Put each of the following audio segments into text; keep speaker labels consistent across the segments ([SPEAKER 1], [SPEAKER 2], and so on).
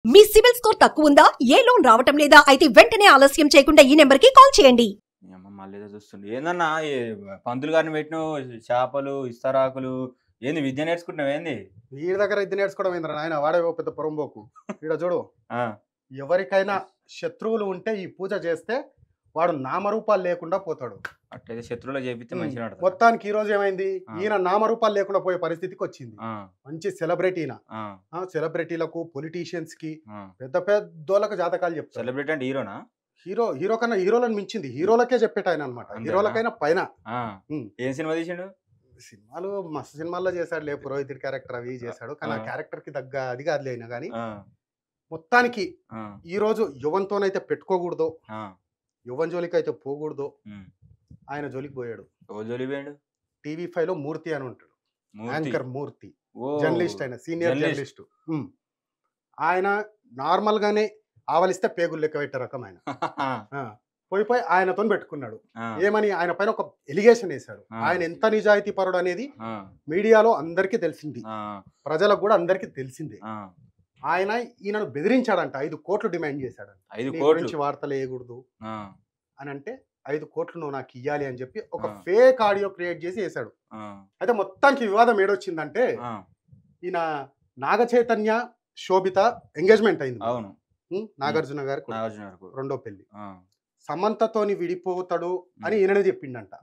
[SPEAKER 1] మీ CIBIL score తక్కువ ఉందా? ఏ loan రావటం లేదా? అయితే వెంటనే ఆలస్యం చేయకుండా ఈ నెంబర్కి కాల్ చేయండి.
[SPEAKER 2] మళ్ళీ ఏదో చూస్తుండే ఏందన్నా పంతులు గారిని పెట్టిన చేపలు ఇస్తరాకులు ఏంది విద్య నేర్చుకుంటున్నావు ఏంది?
[SPEAKER 3] వీడి దగ్గర ఇది నేర్చుకోవడం ఏంద్రా నాయన, వాడే ఓ పెద్ద పొరంబోకు. ఈడ చూడు,
[SPEAKER 2] ఆ,
[SPEAKER 3] ఎవరికైనా శత్రువులు ఉంటే ఈ పూజ చేస్తే వాడు నామరూపాలు లేకుండా పోతాడు.
[SPEAKER 2] అట్లయితే శత్రువులో చేపిస్తే మంచిగా నడుతుంది.
[SPEAKER 3] మొత్తానికి ఈ రోజు ఏమైంది, ఈయన నామరూపాలు లేకుండా పోయే పరిస్థితికి వచ్చింది. మంచి సెలబ్రిటీ సెలబ్రిటీలకు, పొలిటీషియన్స్ కి, పెద్ద పెద్దోళ్ళకు జాతకాలు చెప్తారు.
[SPEAKER 2] సెలబ్రిటీ అంటే హీరోనా?
[SPEAKER 3] హీరో కన్నా హీరోలను మించింది, హీరోలకే చెప్పేట ఆయన అనమాట. హీరోలకైనా పైన.
[SPEAKER 2] ఏం సినిమా తీసిండు?
[SPEAKER 3] సినిమాలు మస్తు సినిమాల్లో చేశాడు లే, పురోహితుడి క్యారెక్టర్ అవి చేశాడు. కానీ ఆ క్యారెక్టర్ కి తగ్గ అది కాదులే అయినా కానీ మొత్తానికి ఈ రోజు యువంతోనైతే పెట్టుకోకూడదు, యువన్ జోలికి అయితే పోకూడదు. ఆయన జోలికి పోయాడు. TV5 లో మూర్తి అని ఉంటాడు, యాంకర్ మూర్తి, జర్నలిస్ట్, ఆయన సీనియర్ జర్నలిస్ట్. ఆయన నార్మల్ గానే ఆవలిస్తే పేగులు లెక్క పెట్టే రకం ఆయన. పోయి ఆయనతో పెట్టుకున్నాడు. ఏమని ఆయన పైన ఒక ఎలిగేషన్ వేశాడు. ఆయన ఎంత నిజాయితీ పరుడు అనేది మీడియాలో అందరికీ తెలిసింది, ప్రజలకు కూడా అందరికీ తెలిసిందే. ఆయన ఈయనను బెదిరించాడంట, 5 కోట్లు డిమాండ్ చేశాడంట.
[SPEAKER 2] 5 కోట్ల
[SPEAKER 3] నుంచి వార్తలు వేయకూడదు అని అంటే 5 కోట్లు నువ్వు నాకు ఇయ్యాలి అని చెప్పి ఒక ఫేక్ ఆడియో క్రియేట్ చేసి వేశాడు. అయితే మొత్తానికి వివాదం ఏడొచ్చిందంటే, ఈయన నాగ చైతన్య శోభిత ఎంగేజ్మెంట్ అయింది.
[SPEAKER 2] అవును,
[SPEAKER 3] నాగార్జున గారు రెండో పెళ్లి. సమంతతోని విడిపోతాడు అని ఈయననే చెప్పిండంట.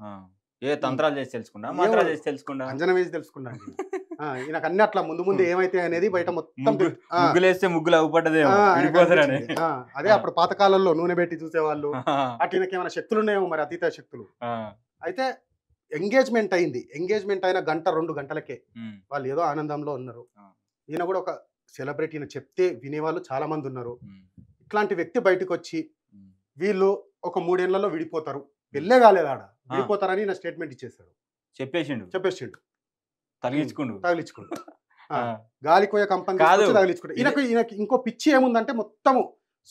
[SPEAKER 2] ఏ తంత్రాలు చేసి తెలుసుకున్నా, మంత్రాలు చేసి తెలుసుకున్నా,
[SPEAKER 3] అంజన వేసి తెలుసుకున్నాడు. ఈయనకు అన్ని అట్లా ముందు ఏమైతే అనేది బయట మొత్తం
[SPEAKER 2] ముగ్గులేస్తే ముగ్గులు అవ్వబడ్డదే.
[SPEAKER 3] అదే అప్పుడు పాతకాలంలో నూనె పెట్టి చూసేవాళ్ళు. అటు ఈయనకి ఏమైనా శక్తులు ఉన్నాయేమో మరి, అతీత శక్తులు. అయితే ఎంగేజ్మెంట్ అయింది. ఎంగేజ్మెంట్ అయిన 1-2 గంటలకే వాళ్ళు ఏదో ఆనందంలో ఉన్నారు. ఈయన కూడా ఒక సెలబ్రిటీ, ఈయన చెప్తే వినేవాళ్ళు చాలా మంది ఉన్నారు. ఇట్లాంటి వ్యక్తి బయటకు వచ్చి వీళ్ళు ఒక 3 ఏళ్లలో విడిపోతారు, పెళ్ళే కాలేదు ఆడ, విడిపోతారని ఈయన స్టేట్మెంట్ ఇచ్చేసాడు. చెప్పేసిండు తగిలించుకుండు గాలికోయ కంపెనీ తగిలించుకుంటా. ఈయనకి ఇంకో పిచ్చి ఏముందంటే, మొత్తము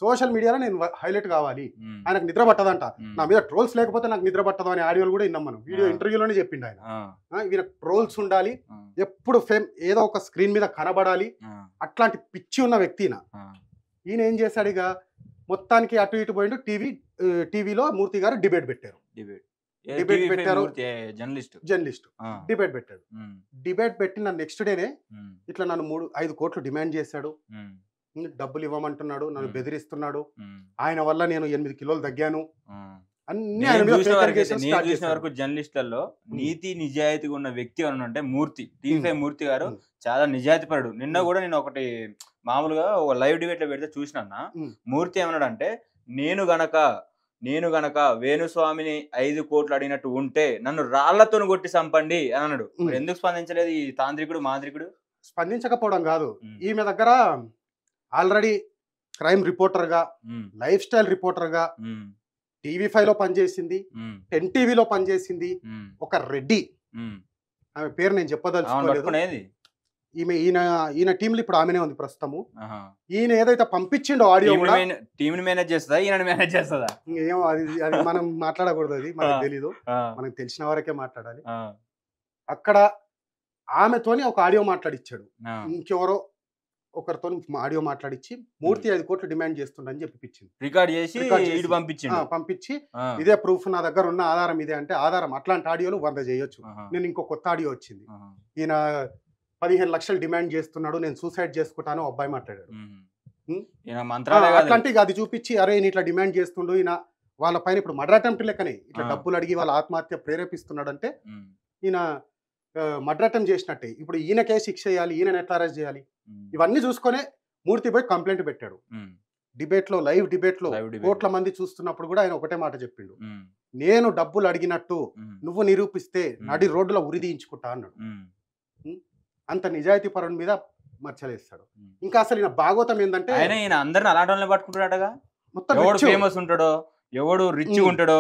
[SPEAKER 3] సోషల్ మీడియాలో నేను హైలైట్ కావాలి, ఆయనకు నిద్ర పట్టదంట, నా మీద ట్రోల్స్ లేకపోతే నాకు నిద్ర పట్టదు అనే ఆడియోలు కూడా విన్నాం మనం. వీడియో ఇంటర్వ్యూలోనే చెప్పిండు ఆయన. ఈయనకు ట్రోల్స్ ఉండాలి, ఎప్పుడు ఏదో ఒక స్క్రీన్ మీద కనబడాలి, అట్లాంటి పిచ్చి ఉన్న వ్యక్తి ఈయన ఏం చేశాడు, ఇక మొత్తానికి అటు ఇటు పోయిండు. టీవీలో మూర్తి గారు డిబేట్ పెట్టారు. జర్నలిస్ట్ డిబేట్ పెట్టాడు. డిబేట్ పెట్టిన నెక్స్ట్ డేనే ఇట్లా నన్ను 5 కోట్లు డిమాండ్ చేశాడు, డబ్బులు ఇవ్వమంటున్నాడు, నన్ను బెదిరిస్తున్నాడు, ఆయన వల్ల నేను 8 కిలోలు తగ్గాను అన్ని.
[SPEAKER 2] వరకు జర్నలిస్టులలో నీతి నిజాయితీగా ఉన్న వ్యక్తి అని అంటే మూర్తి, TV5 మూర్తి గారు చాలా నిజాయితీ పరుడు. నిన్న కూడా నేను ఒకటి మామూలుగా ఒక లైవ్ డిబేట్ లో పెడితే చూసినా, మూర్తి ఏమన్నాడంటే, నేను గనక వేణుస్వామిని 5 కోట్లు అడిగినట్టు ఉంటే నన్ను రాళ్లతో కొట్టి చంపండి అని అన్నాడు. ఎందుకు స్పందించలేదు ఈ తాంత్రికుడు మాంత్రికుడు?
[SPEAKER 3] స్పందించకపోవడం కాదు, ఈమె దగ్గర ఆల్రెడీ క్రైమ్ రిపోర్టర్ గా, లైఫ్ స్టైల్ రిపోర్టర్ గా TV5 లో పనిచేసింది, 10 లో పనిచేసింది. ఒక రెడ్డి, ఆమె పేరు నేను చెప్పదలుచుకోలేదు. ఈయన టీంలో ఇప్పుడు ఆమెనే ఉంది ప్రస్తుతము. ఈయన ఏదైతే పంపించిండో ఆడియో
[SPEAKER 2] మేనేజ్ చేస్తుందా, ఈయన మేనేజ్ చేస్తుందా
[SPEAKER 3] ఏమో, అది మనం మాట్లాడకూడదు, అది మనకు తెలీదు. మనకు తెలిసిన వరకే మాట్లాడాలి. అక్కడ ఆమెతోని ఒక ఆడియో మాట్లాడిచ్చాడు, ఇంకెవరో ఒకరితో ఆడియో మాట్లాడిచ్చి మూర్తి 5 కోట్లు డిమాండ్ చేస్తుండని చెప్పించింది.
[SPEAKER 2] రికార్డ్ చేసి
[SPEAKER 3] పంపించి ఇదే ప్రూఫ్, నా దగ్గర ఉన్న ఆధారం ఇదే అంటే, ఆధారం అట్లాంటి ఆడియోలు 100 చేయొచ్చు. నేను ఇంకో కొత్త ఆడియో వచ్చింది, ఈయన 15 లక్షలు డిమాండ్ చేస్తున్నాడు, నేను సూసైడ్ చేసుకుంటాను అబ్బాయి మాట్లాడాడు. అట్లాంటి అది చూపించి, అరే ఈయన ఇట్లా డిమాండ్ చేస్తుండు, ఈయన వాళ్ళ పైన ఇప్పుడు మర్డర్ అటెంప్ట్ లెక్కనే ఇట్లా డబ్బులు అడిగి వాళ్ళ ఆత్మహత్య ప్రేరేపిస్తున్నాడు అంటే, ఈయన మర్డర్ అటెంప్ట్ చేసినట్టే. ఇప్పుడు ఈయనకే శిక్ష చేయాలి, ఈయన ఎట్లా అరెస్ట్ చేయాలి? ఇవన్నీ చూసుకునే మూర్తి పోయి కంప్లైంట్ పెట్టాడు. లైవ్ డిబేట్ లో కోట్ల మంది చూస్తున్నప్పుడు కూడా ఆయన ఒకటే మాట చెప్పిండు, నేను డబ్బులు అడిగినట్టు నువ్వు నిరూపిస్తే నడి రోడ్డులో ఉరిదీయించుకుంటా అన్నాడు. అంత నిజాయితీ పరుని మీద మచ్చలేస్తాడు. ఇంకా అసలు ఈయన భాగవతం ఏంటంటే,
[SPEAKER 2] అందరిని అలాంటి పట్టుకుంటాడగా, మొత్తం ఫేమస్ ఉంటాడో, ఎవడు రిచ్ ఉంటాడో,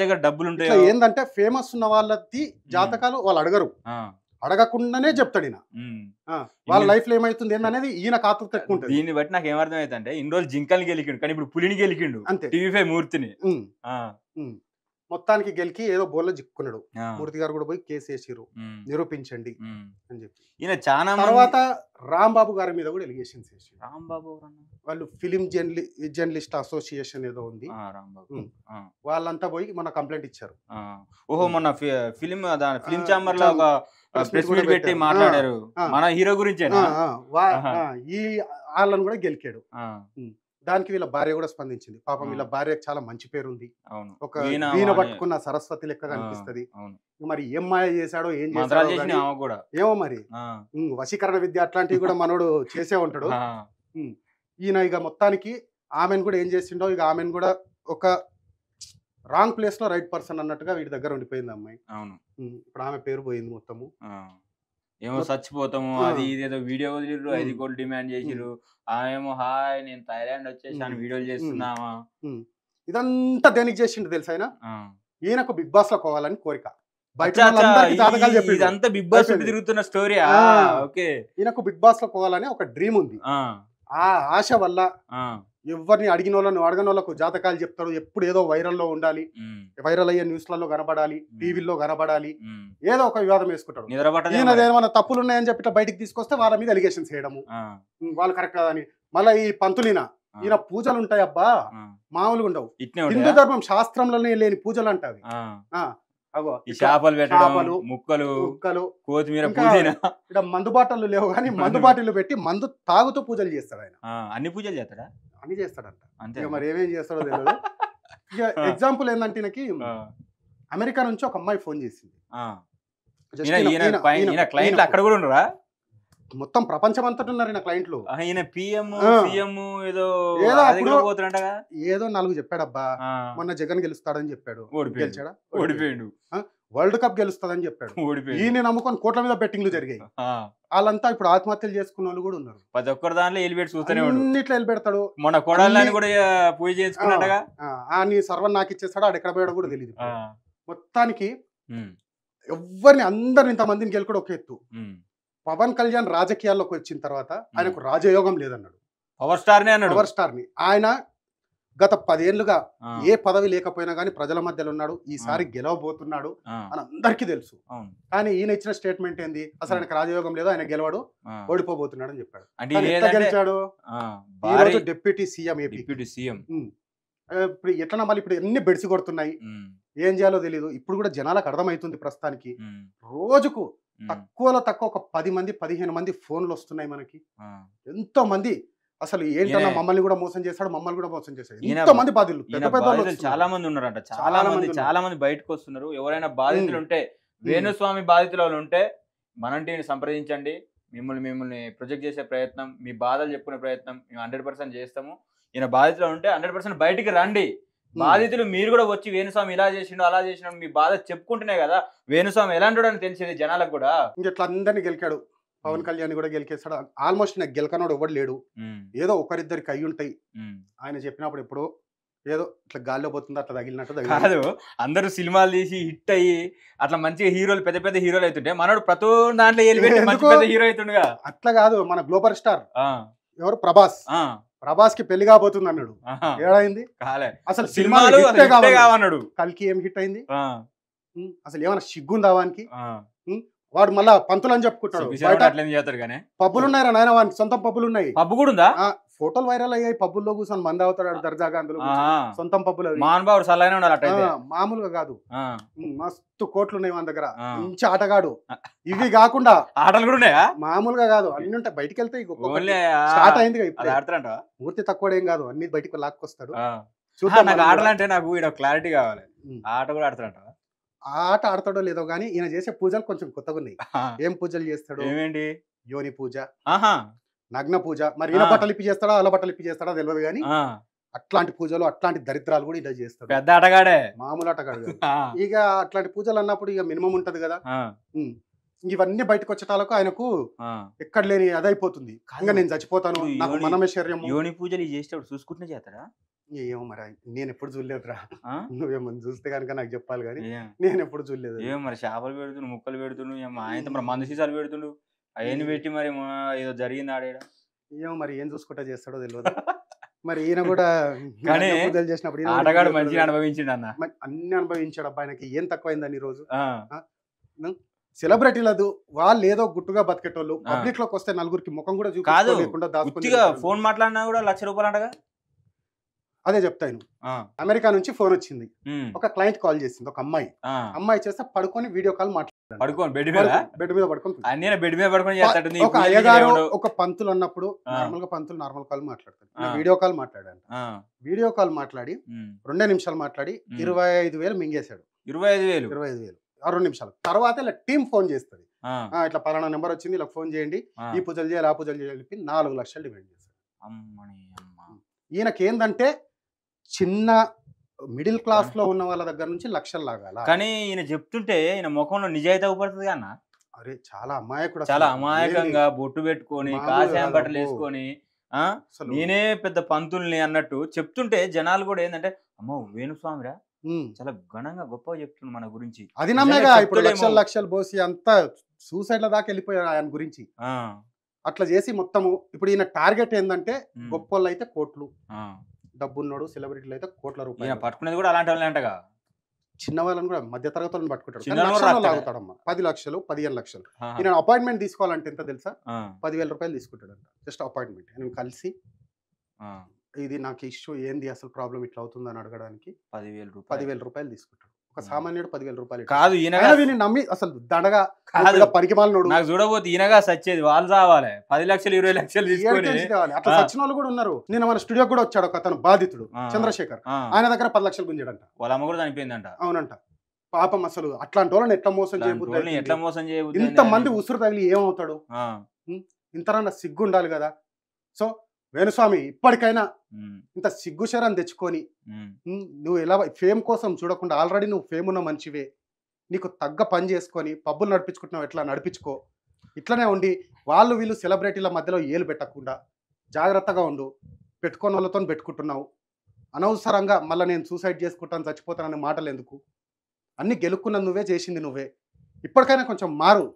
[SPEAKER 2] దగ్గర డబ్బులు ఉంటాయో.
[SPEAKER 3] ఏంటంటే ఫేమస్ ఉన్న వాళ్ళది జాతకాలు వాళ్ళు అడగకుండానే చెప్తాడు ఈయన. వాళ్ళ లైఫ్ లో ఏమైతుంది ఏందనేది ఈయన కాతుకు ఎక్కువ ఉంటుంది.
[SPEAKER 2] దీన్ని బట్టి నాకు ఏమర్థం అవుతుందంటే, ఇన్ని రోజులు జింకల్ని గెలికిండు, కానీ ఇప్పుడు పులిని గెలికిండు అంతే TV5 మూర్తిని.
[SPEAKER 3] మొత్తానికి గెలికి ఏదో బోల్లో చిక్కున్నాడు. మూర్తి గారు కూడా పోయి కేసు వేసిరు, నిరూపించండి అని చెప్పి.
[SPEAKER 2] ఈయన చాలా
[SPEAKER 3] తర్వాత రాంబాబు గారి మీద కూడా ఎలిగేషన్స్ వేసి,
[SPEAKER 2] రాంబాబు
[SPEAKER 3] వాళ్ళు ఫిలిం జర్నలిస్ట్ అసోసియేషన్ ఏదో ఉంది, వాళ్ళంతా పోయి మొన్న కంప్లైంట్ ఇచ్చారు.
[SPEAKER 2] ఓహో, మొన్న ఫిలిం ఛాంబర్ లో ప్రెస్ మీట్ పెట్టి మాట్లాడారు మన హీరో గురించి.
[SPEAKER 3] ఈ వాళ్ళని కూడా గెలికాడు. దానికి వీళ్ళ భార్య కూడా స్పందించింది. పాపం వీళ్ళ భార్యకు చాలా మంచి పేరు ఉంది, ఒక వీణ పట్టుకున్న సరస్వతి లెక్క కనిపిస్తది. మరి ఏం మాయ చేశాడో ఏం చేశాడో ఏమో మరి, వశీకరణ విద్య అట్లాంటివి కూడా మనోడు చేసే ఉంటాడు. ఈయన ఇక మొత్తానికి ఆమెను కూడా ఏం చేసిండో, ఇక ఆమెను కూడా ఒక రాంగ్ ప్లేస్ లో రైట్ పర్సన్ అన్నట్టుగా వీడి దగ్గర ఉండిపోయింది అమ్మాయి.
[SPEAKER 2] అవును,
[SPEAKER 3] ఇప్పుడు ఆమె పేరు పోయింది మొత్తము.
[SPEAKER 2] ఏమో చచ్చిపోతాము అది ఇదేదో వీడియో వదిలిరు, 5 కోట్లు డిమాండ్ చేసిరు. ఆమెమో హాయ్ నేను థైలాండ్ వచ్చేసాను వీడియోలు చేస్తున్నావా.
[SPEAKER 3] ఇదంతా దేనికి చేసిండు తెలుసా? ఆయన ఈయనకు బిగ్ బాస్ లో పోవాలని కోరిక.
[SPEAKER 2] ఇదంతా బిగ్ బాస్ తిరుగుతున్న స్టోరీ.
[SPEAKER 3] ఈయనకు బిగ్ బాస్ లో పోవాలని ఒక డ్రీమ్ ఉంది. ఆ ఆశ వల్ల ఎవరిని అడిగిన వాళ్ళను అడగని వాళ్ళకు జాతకాలు చెప్తాడు. ఎప్పుడు ఏదో వైరల్లో ఉండాలి, వైరల్ అయ్యే న్యూస్లలో కనబడాలి, టీవీల్లో కనబడాలి, ఏదో ఒక వివాదం వేసుకుంటాడు. ఈయన ఏమైనా తప్పులు ఉన్నాయని చెప్పి బయటికి తీసుకొస్తే వాళ్ళ మీద ఎలిగేషన్స్ చేయడము, వాళ్ళు కరెక్ట్ కాదని. మళ్ళీ ఈ పంతులిన ఈయన పూజలు ఉంటాయి అబ్బా, మామూలుగా ఉండవు. హిందూ ధర్మం శాస్త్రంలోనే లేని పూజలు అంటావి.
[SPEAKER 2] ముక్కలు కొత్తిమీర,
[SPEAKER 3] ఇక్కడ మందు బాటలు లేవు కానీ మందు బాటిల్ పెట్టి మందు తాగుతూ పూజలు చేస్తాడు ఆయన.
[SPEAKER 2] అన్ని పూజలు చేస్తాడా?
[SPEAKER 3] అన్ని చేస్తాడంట. మరి ఏమేం చేస్తాడో తెలియదు. ఇక ఎగ్జాంపుల్ ఏంటంటే ఈయనకి అమెరికా నుంచి ఒక అమ్మాయి ఫోన్ చేసింది.
[SPEAKER 2] అక్కడ కూడా ఉండరా?
[SPEAKER 3] మొత్తం ప్రపంచం అంతటా ఉన్నారు ఈయన క్లయింట్లు. ఏదో 4 చెప్పాడబ్బా. మొన్న జగన్ గెలుస్తాడని చెప్పాడు, గెలిచాడా?
[SPEAKER 2] ఓడిపోయాడు.
[SPEAKER 3] వరల్డ్ కప్ గెలుస్తాడని చెప్పాడు, ఈయన నమ్ముకొని కోట్ల మీద బెట్టింగ్లు జరిగాయి. వాళ్ళంతా ఇప్పుడు ఆత్మహత్యలు చేసుకున్న వాళ్ళు కూడా ఉన్నారు.
[SPEAKER 2] ప్రతి ఒక్కరు దాంట్లో ఎలిబెట్ చూస్తూనే
[SPEAKER 3] అన్నిట్లో ఎలిపెడతాడు.
[SPEAKER 2] మొన్న కొడాలని కూడా పూజ చేసుకున్నట్టుగా
[SPEAKER 3] నీ సర్వం నాకు ఇచ్చేస్తాడు, ఆడు ఎక్కడ పోయాడో కూడా తెలియదు. మొత్తానికి ఎవరిని అందరిని ఇంతమందిని గెలుకోడు ఒక ఎత్తు. పవన్ కళ్యాణ్ రాజకీయాల్లోకి వచ్చిన తర్వాత ఆయనకు రాజయోగం లేదన్నాడు.
[SPEAKER 2] పవర్ స్టార్
[SPEAKER 3] ని ఆయన గత 10 ఏళ్లుగా ఏ పదవి లేకపోయినా కానీ ప్రజల మధ్యలో ఉన్నాడు. ఈసారి గెలవబోతున్నాడు అని అందరికీ తెలుసు. కానీ ఈయన ఇచ్చిన స్టేట్మెంట్ ఏంది? అసలు ఆయనకు రాజయోగం లేదు, ఆయన గెలవాడు, ఓడిపోబోతున్నాడు అని చెప్పాడు. ఎట్లా గెలిచాడు? డిప్యూటీ సీఎం, ఇప్పుడు ఎట్లా మళ్ళీ ఇప్పుడు ఎన్ని బెడిసి కొడుతున్నాయి, ఏం చేయాలో తెలియదు. ఇప్పుడు కూడా జనాలకు అర్థమవుతుంది. ప్రస్తుతానికి రోజుకు తక్కువలో తక్కువ ఒక 10 మంది 15 మంది ఫోన్లు వస్తున్నాయి మనకి. ఎంతో మంది అసలు ఏంటన్నా మమ్మల్ని కూడా మోసం చేస్తాడు, మమ్మల్ని కూడా మోసం చేస్తాడు. ఎంతో మంది బాధితులు,
[SPEAKER 2] చాలా మంది ఉన్నారంట. చాలా మంది బయటకు వస్తున్నారు. ఎవరైనా బాధితులు ఉంటే, వేణుస్వామి బాధితులు ఉంటే మన టీని సంప్రదించండి. మిమ్మల్ని ప్రొజెక్ట్ చేసే ప్రయత్నం, మీ బాధలు చెప్పుకునే ప్రయత్నం మేము 100% చేస్తాము. ఈయన బాధితులు ఉంటే 100% బయటికి రండి. బాధితులు మీరు కూడా వచ్చి వేణుస్వామి ఇలా చేసిండు అలా చేసినాడు మీ బాధ చెప్పుకుంటున్నా కదా వేణుస్వామి ఎలాంటి అని తెలిసేది జనాలకు కూడా.
[SPEAKER 3] ఇంకెట్లా అందరినీ గెలికాడు. పవన్ కళ్యాణ్ కూడా గెలికేస్తాడు. ఆల్మోస్ట్ నాకు గెలకనోడు ఎవడు లేడు. ఏదో ఒకరిద్దరికి అయ్యి ఉంటాయి. ఆయన చెప్పినప్పుడు ఎప్పుడో ఏదో ఇట్లా గాల్లో పోతుంది, అట్లా తగిలినట్టు
[SPEAKER 2] కాదు. అందరూ సినిమాలు తీసి హిట్ అయ్యి అట్లా మంచిగా హీరోలు పెద్ద పెద్ద హీరోలు అవుతుంటే మనోడు ప్రతి దాంట్లో పెద్ద హీరో అవుతుండగా.
[SPEAKER 3] అట్లా కాదు. మన గ్లోబల్ స్టార్ ఎవరు? ప్రభాస్ కి పెళ్లి కాబోతుంది అన్నాడు. ఏడైంది? అసలు సినిమాలు కావన్నాడు. కల్కి ఏం హిట్ అయింది? అసలు ఏమైనా సిగ్గుందా వానికి? వాడు మళ్ళా పంతులు అని చెప్పుకుంటాడు. పబ్బులు ఉన్నాయరా నాయన, వానికి సొంత పబ్బులు ఉన్నాయి.
[SPEAKER 2] పబ్బు కూడా ఉందా?
[SPEAKER 3] ఫోటోలు వైరల్ అయ్యాయి. పబ్బుల్లో కూర్చొని మంది అవుతాడు దర్జాగా. అందులో సొంతం పబ్బులు మామూలుగా కాదు. మస్తు కోట్లు ఉన్నాయి మన దగ్గర. మంచి ఆటగాడు. ఇవి కాకుండా
[SPEAKER 2] ఆటలు కూడా ఉన్నాయా?
[SPEAKER 3] మామూలుగా కాదు, అన్ని ఉంటాయి. బయటికి వెళ్తే స్టార్ట్ అయింది. మూర్తి తక్కువ ఏం కాదు, అన్ని బయటకు లాక్కొస్తాడు.
[SPEAKER 2] ఆటలంటే నాకు క్లారిటీ కావాలి. ఆట కూడా ఆడతాడంట.
[SPEAKER 3] ఆట ఆడతాడో లేదో గానీ ఈయన చేసే పూజలు కొంచెం కొత్తగా ఉన్నాయి. ఏం పూజలు చేస్తాడు?
[SPEAKER 2] ఏమేంటి?
[SPEAKER 3] యోని పూజ, నగ్న పూజ. మరి ఈయన బట్టలు ఇప్పి చేస్తాడా అలా బట్టలు ఇప్పి చేస్తాడా తెలియదు కానీ అట్లాంటి పూజలు అట్లాంటి దరిద్రాలు కూడా ఇలా చేస్తాడు.
[SPEAKER 2] పెద్ద ఆటగాడే,
[SPEAKER 3] మామూలు ఆటగాడు. ఇక అట్లాంటి పూజలు అన్నప్పుడు ఇక మినిమం ఉంటది కదా. ఇవన్నీ బయటకు వచ్చేటాలకు ఆయనకు ఎక్కడ లేని అదైపోతుంది. ఇంకా నేను చచ్చిపోతాను, నాకు మనమే శరీరం.
[SPEAKER 2] యోని పూజలు చేసేటప్పుడు చూసుకుంటూనే చేస్తాడా?
[SPEAKER 3] ఏమో మరి, నేను ఎప్పుడు చూడలేదురా. నువ్వేమన్నా చూస్తే కనుక నాకు చెప్పాలి కానీ నేను ఎప్పుడు చూడలేదు.
[SPEAKER 2] ఏమో మరి చేపలు పెడుతుండు, ముక్కలు పెడుతుండు, ఆయన మరి మందు సీసాలు పెడుతుండు. అవన్నీ పెట్టి మరి ఏదో జరిగింది ఆడేడ.
[SPEAKER 3] ఏమో మరి ఏం చూసుకుంటా చేస్తాడో తెలియదు. మరి ఈయన కూడా
[SPEAKER 2] కానీ
[SPEAKER 3] పూజలు చేసినప్పుడు ఈయన కూడా
[SPEAKER 2] ఆటగాడు
[SPEAKER 3] పూజలు
[SPEAKER 2] మంచిగా అనుభవించిండు అన్న.
[SPEAKER 3] మరి అన్ని అనుభవించాడు అబ్బా. ఆయనకి ఏం తక్కువైందని ఈ రోజు. సెలబ్రిటీలదు వాళ్ళు ఏదో గుట్టుగా బతికేటోళ్ళు పబ్లిక్ లోకి వస్తే నలుగురికి ముఖం కూడా
[SPEAKER 2] కాదు
[SPEAKER 3] చూపించకుండా
[SPEAKER 2] గుర్తిగా ఫోన్ మాట్లాడినా కూడా ₹1,00,000 అంటగా.
[SPEAKER 3] అదే చెప్తాను. అమెరికా నుంచి ఫోన్ వచ్చింది, ఒక క్లయింట్ కాల్ చేసింది, ఒక అమ్మాయి చేస్తే పడుకొని వీడియో కాల్ మాట్లాడారు.
[SPEAKER 2] పడుకోని బెడ్
[SPEAKER 3] మీద పడుకొని
[SPEAKER 2] ఒక
[SPEAKER 3] అయ్యగారు ఒక పంతులు అన్నప్పుడు నార్మల్ గా పంతులు నార్మల్ కాల్ మాట్లాడతారు. వీడియో కాల్ మాట్లాడాను. వీడియో కాల్ మాట్లాడి 2 నిమిషాలు మాట్లాడి 25,000 మింగేశాడు. 25,000 2 నిమిషాలు తర్వాత ఇలా టీం ఫోన్ చేస్తుంది, ఇట్లా పలానా నెంబర్ వచ్చింది, ఇలా ఫోన్ చేయండి, ఈ పూజలు చేయాలి ఆ పూజలు చేయాలి, 4 లక్షలు డిమాండ్ చేశారు. ఈయనకి ఏంటంటే చిన్న మిడిల్ క్లాస్ లో ఉన్న వాళ్ళ దగ్గర నుంచి లక్షలు లాగాల.
[SPEAKER 2] కానీ ఈయన చెప్తుంటే ఈయన ముఖంలో నిజాయితీ అవుపడుతుంది అన్న.
[SPEAKER 3] అరే చాలా అమాయకుడు,
[SPEAKER 2] చాలా అమాయకంగా బొట్టు పెట్టుకొని కాషాయం బట్టలు వేసుకొని నేనే పెద్ద పంతుల్ని అన్నట్టు చెప్తుంటే జనాలు కూడా ఏంటంటే అమ్మో వేణుస్వామిరా చాలా ఘనంగా గొప్పగా చెప్తున్నాడు మన గురించి.
[SPEAKER 3] అది నమ్మేగా ఇప్పుడు లక్షలు పోసి అంతా సూసైడ్ల దాకా వెళ్ళిపోయారు ఆయన గురించి. అట్లా చేసి మొత్తము ఇప్పుడు ఈయన టార్గెట్ ఏంటంటే గొప్ప వాళ్ళు అయితే కోట్లు, డబ్బున్నోడు సెలబ్రిటీలు అయితే కోట్ల రూపాయలు
[SPEAKER 2] పట్టుకునేది కూడా అలాంటి వాళ్ళే అంటగా.
[SPEAKER 3] చిన్న వాళ్ళని కూడా మధ్య తరగతి వాళ్ళని పట్టుకుంటాడు, లాగుతాడమ్మా. 10 లక్షలు 15 లక్షలు. ఈయన అపాయింట్మెంట్ తీసుకోవాలంటే ఎంత తెలుసా, 10,000 రూపాయలు తీసుకుంటాడంట జస్ట్ అపాయింట్మెంట్. నేను కలిసి ఇది నాకు ఇష్యూ ఏంది అసలు ప్రాబ్లం ఇట్లా అవుతుందని అడగడానికి 10,000 రూపాయలు తీసుకుంటాడు. ఒక సామాన్యుడు 10,000 రూపాయలు కాదు. ఈయన నమ్మి అసలు దండగా పరికిమాలను
[SPEAKER 2] నాకు చూడబోతే ఈయనగా సచ్చేది వాళ్ళు రావాలి 10 లక్షలు 20 లక్షలు
[SPEAKER 3] అట్లా సచ్చిన వాళ్ళు కూడా ఉన్నారు. నేను మన స్టూడియో కూడా వచ్చాడు ఒక అతను బాధితుడు చంద్రశేఖర్, ఆయన దగ్గర 10 లక్షలు గుంజాడంట.
[SPEAKER 2] వాళ్ళ అమ్మ కూడా చనిపోయిందంట.
[SPEAKER 3] అవునంట పాపం. అసలు అట్లాంటి వాళ్ళని ఎట్లా మోసం చేయబోతుంది, ఇంతమంది ఉసురు తగిలి ఏమవుతాడు, ఇంతరన్నా సిగ్గు ఉండాలి కదా. సో వేణుస్వామి ఇప్పటికైనా ఇంత సిగ్గుశరాన్ని తెచ్చుకొని నువ్వు ఎలా ఫేమ్ కోసం చూడకుండా, ఆల్రెడీ నువ్వు ఫేమ్ ఉన్న మంచివే, నీకు తగ్గ పని చేసుకొని పబ్బులు నడిపించుకుంటున్నావు, ఎట్లా నడిపించుకో. ఇట్లనే ఉండి వాళ్ళు వీళ్ళు సెలబ్రిటీల మధ్యలో ఏలు పెట్టకుండా జాగ్రత్తగా ఉండు. పెట్టుకొని వాళ్ళతో పెట్టుకుంటున్నావు అనవసరంగా. మళ్ళీ నేను సూసైడ్ చేసుకుంటాను చచ్చిపోతాననే మాటలు ఎందుకు, అన్ని గెలుక్కున్నది నువ్వే, చేసింది నువ్వే. ఇప్పటికైనా కొంచెం మారు.